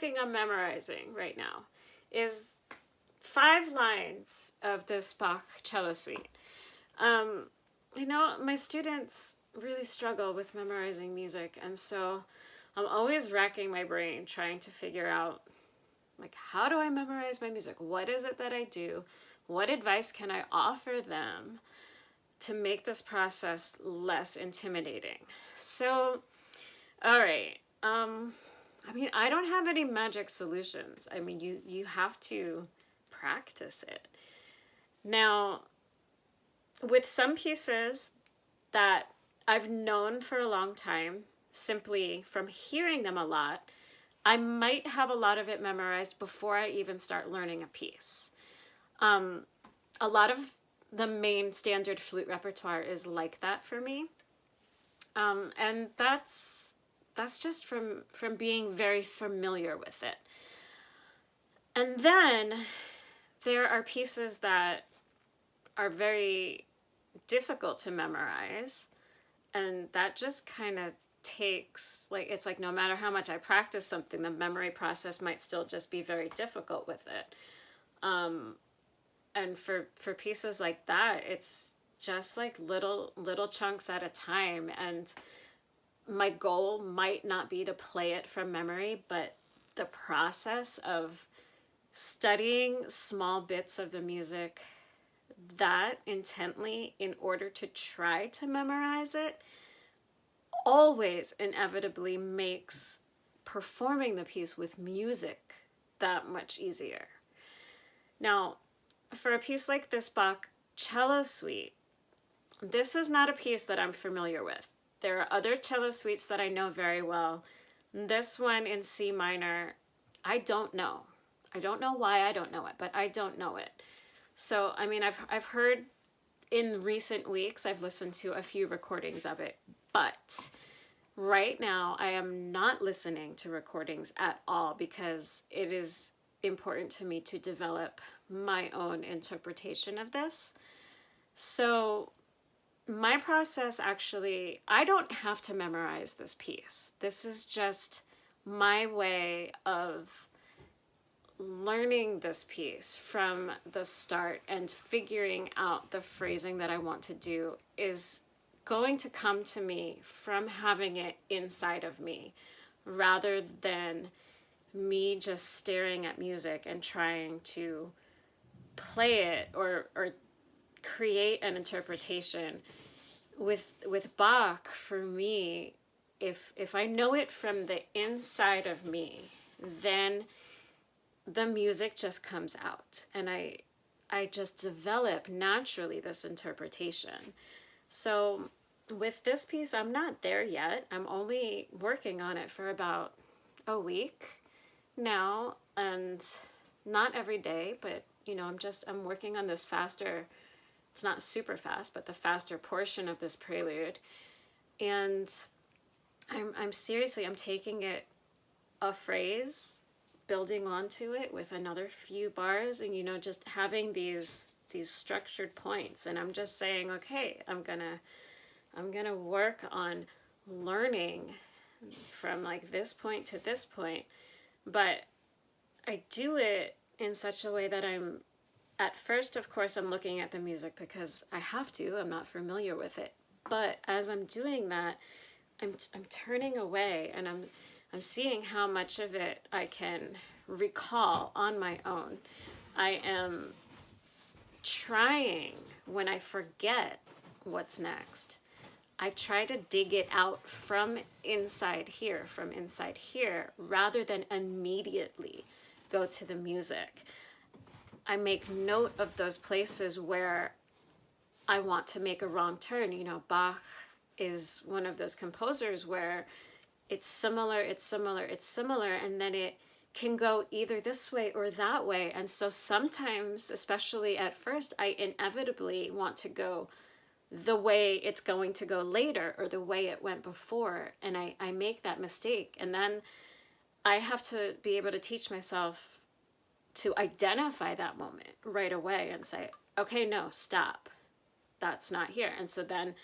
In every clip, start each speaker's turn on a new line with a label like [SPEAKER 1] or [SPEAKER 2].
[SPEAKER 1] working on memorizing right now is 5 lines of this Bach cello suite. I know my students really struggle with memorizing music, and so I'm always racking my brain trying to figure out, like, how do I memorize my music? What is it that I do? What advice can I offer them to make this process less intimidating? So, all right. I mean, I don't have any magic solutions. I mean, you have to practice it. Now, with some pieces that I've known for a long time, simply from hearing them a lot, I might have a lot of it memorized before I even start learning a piece. A lot of the main standard flute repertoire is like that for me. And that's just from being very familiar with it. And then there are pieces that are very difficult to memorize, and that just kind of takes, like, it's like no matter how much I practice something, the memory process might still just be very difficult with it. And for pieces like that, it's just like little chunks at a time, and my goal might not be to play it from memory, but the process of studying small bits of the music that intently in order to try to memorize it always inevitably makes performing the piece with music that much easier. Now, for a piece like this Bach cello suite, this is not a piece that I'm familiar with. There are other cello suites that I know very well. This one in C minor, I don't know. I don't know why I don't know it, but I don't know it. So, I mean, I've heard in recent weeks, I've listened to a few recordings of it, but right now I am not listening to recordings at all because it is important to me to develop my own interpretation of this. So my process, actually, I don't have to memorize this piece. This is just my way of learning this piece from the start, and figuring out the phrasing that I want to do is going to come to me from having it inside of me, rather than me just staring at music and trying to play it or create an interpretation. With Bach, for me, if I know it from the inside of me, then the music just comes out, and I just develop naturally this interpretation. So with this piece, I'm not there yet. I'm only working on it for about a week now, and not every day, but you know, I'm working on this faster, it's not super fast, but the faster portion of this prelude. And I'm seriously, I'm taking it a phrase, building onto it with another few bars, and you know, just having these structured points, and I'm just saying, okay, I'm gonna work on learning from like this point to this point, but I do it in such a way that I'm, at first, of course, I'm looking at the music because I have to, I'm not familiar with it, but as I'm doing that, I'm turning away, and I'm seeing how much of it I can recall on my own. I am trying, when I forget what's next, I try to dig it out from inside here, rather than immediately go to the music. I make note of those places where I want to make a wrong turn. You know, Bach is one of those composers where it's similar, and then it can go either this way or that way. And so sometimes, especially at first, I inevitably want to go the way it's going to go later, or the way it went before, and I make that mistake. And then I have to be able to teach myself to identify that moment right away and say, okay, no, stop. That's not here. And so then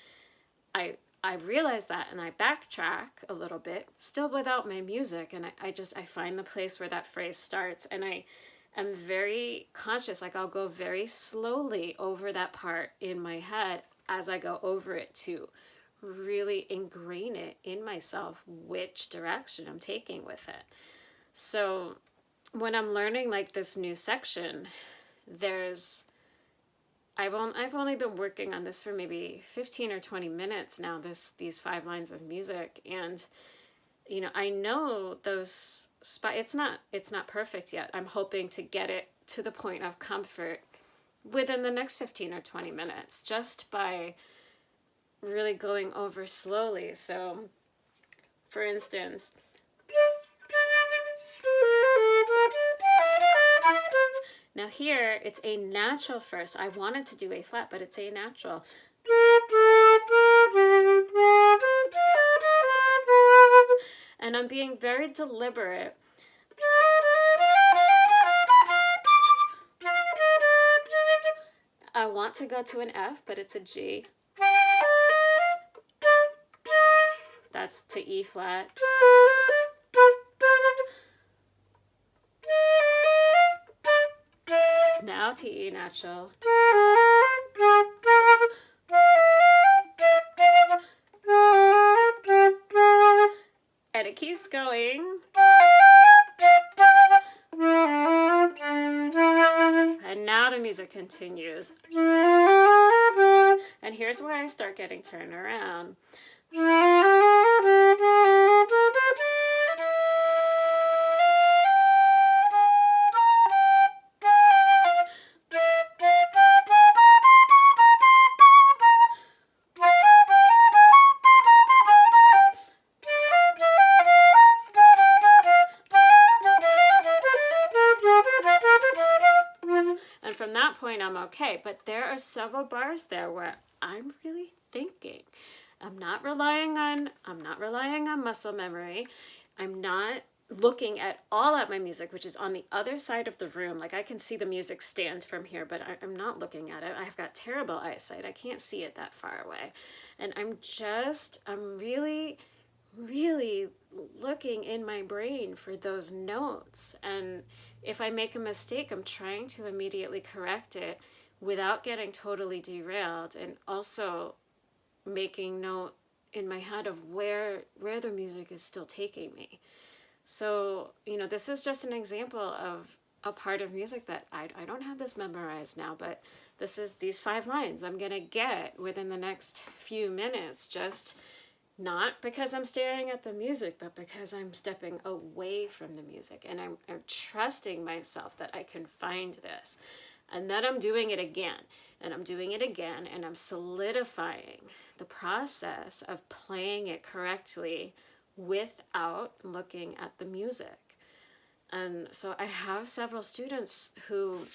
[SPEAKER 1] I I realize that and I backtrack a little bit, still without my music, and I find the place where that phrase starts, and I am very conscious. Like, I'll go very slowly over that part in my head as I go over it to really ingrain it in myself which direction I'm taking with it. So when I'm learning like this new section, I've only been working on this for maybe 15 or 20 minutes now, these 5 lines of music, and I know those it's not perfect yet. I'm hoping to get it to the point of comfort within the next 15 or 20 minutes, just by really going over slowly. So, for instance, now here it's a natural first. I wanted to do A flat, but it's A natural. And I'm being very deliberate. I want to go to an F, but it's a G. That's to E flat. Now to E natural. And it keeps going. And now the music continues. And here's where I start getting turned around. And from that point, I'm okay. But there are several bars there where I'm really thinking. I'm not relying on muscle memory. I'm not looking at all at my music, which is on the other side of the room. Like, I can see the music stand from here, but I'm not looking at it. I've got terrible eyesight. I can't see it that far away. And I'm really, really looking in my brain for those notes. And if I make a mistake, I'm trying to immediately correct it without getting totally derailed, and also making note in my head of where the music is still taking me. So, this is just an example of a part of music that I don't have this memorized now, but this is these 5 lines I'm going to get within the next few minutes, just not because I'm staring at the music, but because I'm stepping away from the music, and I'm trusting myself that I can find this. And then I'm doing it again, and I'm doing it again, and I'm solidifying the process of playing it correctly without looking at the music. And so I have several students who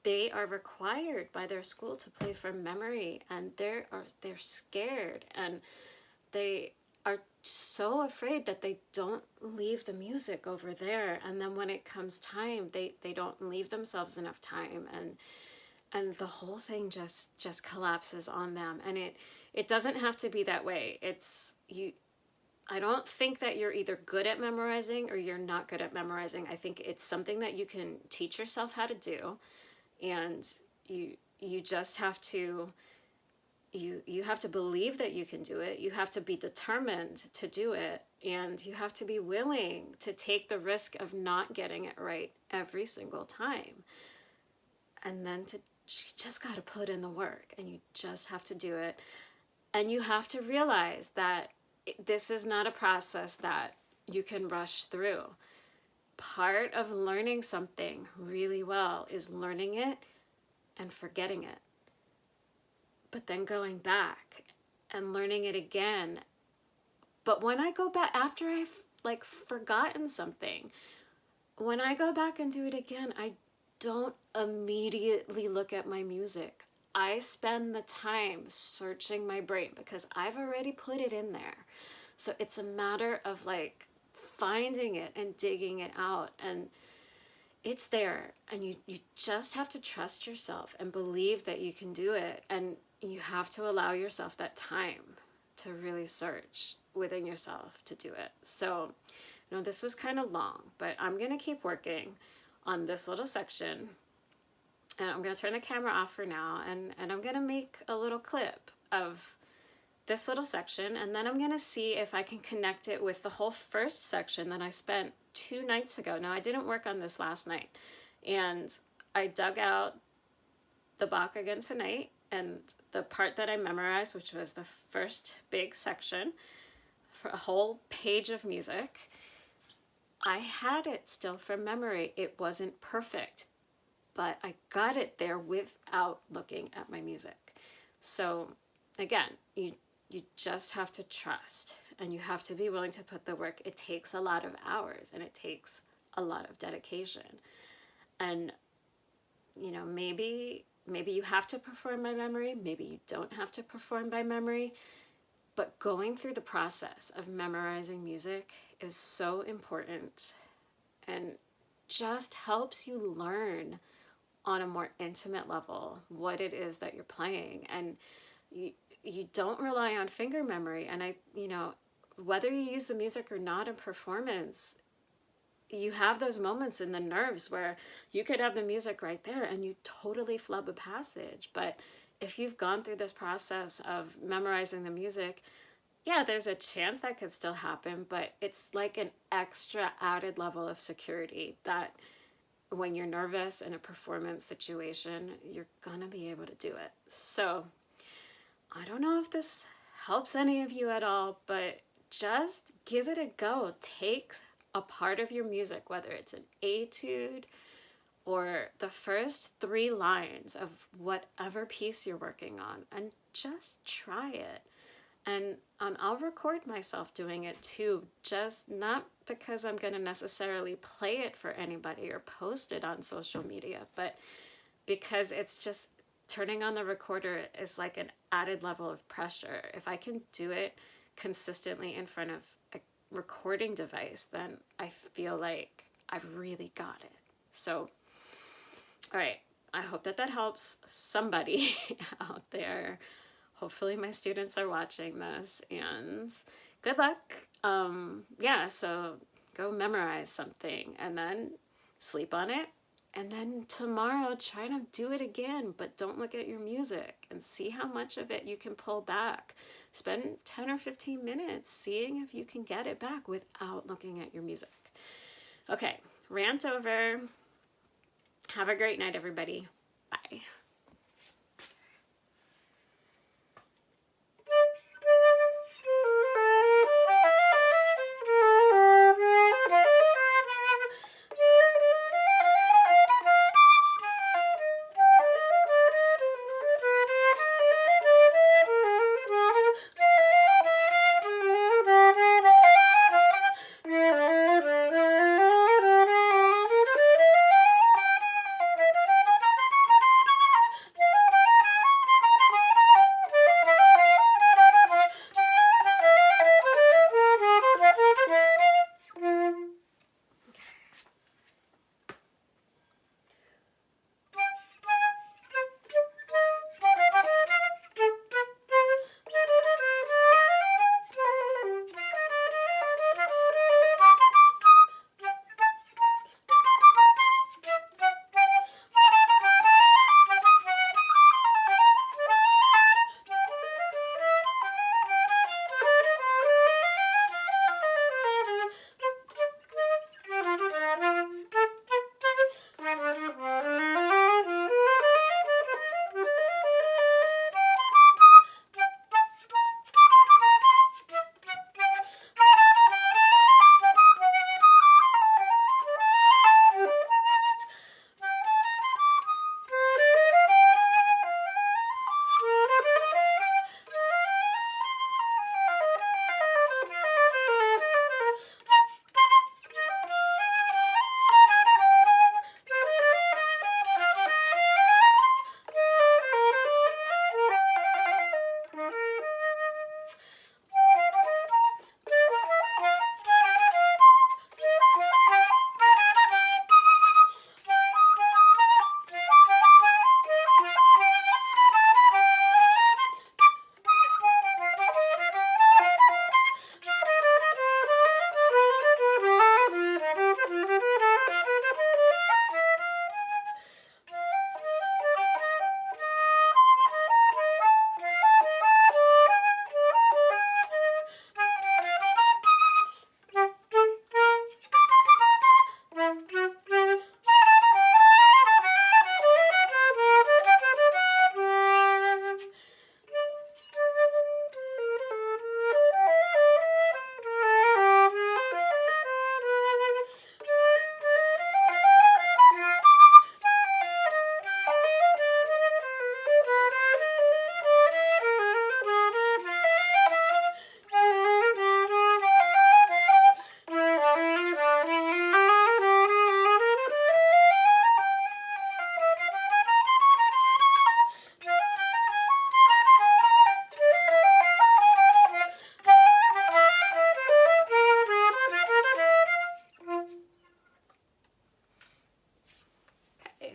[SPEAKER 1] they are required by their school to play from memory, and they're scared, and they are so afraid that they don't leave the music over there, and then when it comes time, they don't leave themselves enough time, and the whole thing just collapses on them. And it doesn't have to be that way. I don't think that you're either good at memorizing or you're not good at memorizing. I think it's something that you can teach yourself how to do, and you just have to you have to believe that you can do it. You have to be determined to do it, and you have to be willing to take the risk of not getting it right every single time. And then you just got to put in the work, and you just have to do it. And you have to realize that this is not a process that you can rush through. Part of learning something really well is learning it and forgetting it, but then going back and learning it again. But when I go back, after I've forgotten something, when I go back and do it again, I don't immediately look at my music. I spend the time searching my brain because I've already put it in there. So it's a matter of finding it and digging it out, and it's there, and you just have to trust yourself and believe that you can do it, and you have to allow yourself that time to really search within yourself to do it. So, this was kind of long, but I'm going to keep working on this little section. And I'm going to turn the camera off for now, and I'm going to make a little clip of this little section, and then I'm going to see if I can connect it with the whole first section that I spent 2 nights ago. Now, I didn't work on this last night, and I dug out the Bach again tonight, and the part that I memorized, which was the first big section, for a whole page of music, I had it still from memory. It wasn't perfect, but I got it there without looking at my music. So again, you just have to trust, and you have to be willing to put the work. It takes a lot of hours, and it takes a lot of dedication. And maybe you have to perform by memory, maybe you don't have to perform by memory, but going through the process of memorizing music is so important, and just helps you learn on a more intimate level what it is that you're playing. And you don't rely on finger memory. And whether you use the music or not in performance, you have those moments in the nerves where you could have the music right there and you totally flub a passage. But if you've gone through this process of memorizing the music, yeah, there's a chance that could still happen, but it's like an extra added level of security that when you're nervous in a performance situation, you're gonna be able to do it. So I don't know if this helps any of you at all, but just give it a go. Take a part of your music, whether it's an etude or the first 3 lines of whatever piece you're working on, and just try it. And I'll record myself doing it too, just not because I'm going to necessarily play it for anybody or post it on social media, but because it's just turning on the recorder is like an added level of pressure. If I can do it consistently in front of a recording device, then I feel like I've really got it. So, all right, I hope that helps somebody out there. Hopefully my students are watching this, and good luck. So go memorize something and then sleep on it. And then tomorrow, try to do it again, but don't look at your music, and see how much of it you can pull back. Spend 10 or 15 minutes seeing if you can get it back without looking at your music. Okay, rant over. Have a great night, everybody. Bye.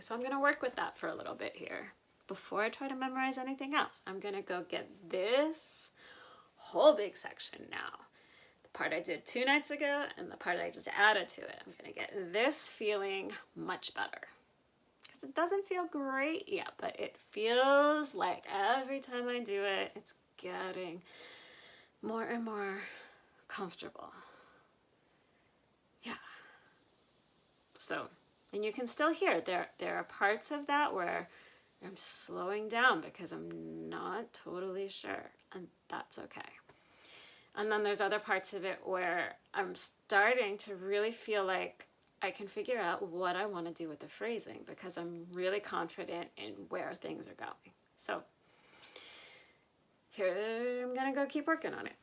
[SPEAKER 1] So I'm going to work with that for a little bit here. Before I try to memorize anything else, I'm going to go get this whole big section now. The part I did 2 nights ago and the part I just added to it. I'm going to get this feeling much better. Because it doesn't feel great yet, but it feels like every time I do it, it's getting more and more comfortable. Yeah. So, and you can still hear there are parts of that where I'm slowing down because I'm not totally sure, and that's okay. And then there's other parts of it where I'm starting to really feel like I can figure out what I want to do with the phrasing because I'm really confident in where things are going. So here, I'm going to go keep working on it.